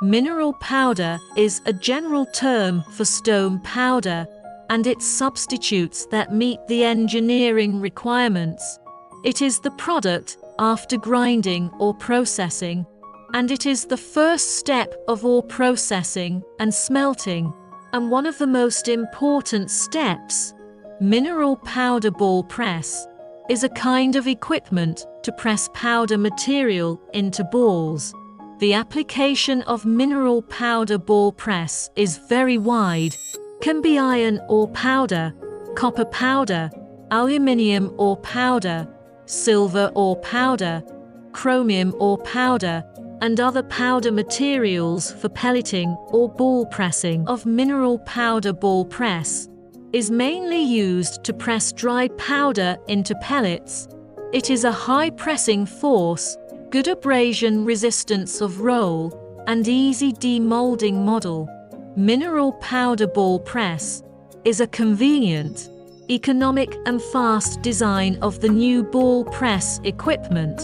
Mineral powder is a general term for stone powder and its substitutes that meet the engineering requirements. It is the product after grinding or processing, and it is the first step of ore processing and smelting, and one of the most important steps. Mineral powder ball press is a kind of equipment to press powder material into balls. The application of mineral powder ball press is very wide, can be iron ore powder, copper powder, aluminium ore powder, silver ore powder, chromium ore powder, and other powder materials for pelleting or ball pressing. Of mineral powder ball press is mainly used to press dry powder into pellets. It is a high pressing force, good abrasion resistance of roll, and easy demolding model. Mineral powder ball press is a convenient, economic and fast design of the new ball press equipment.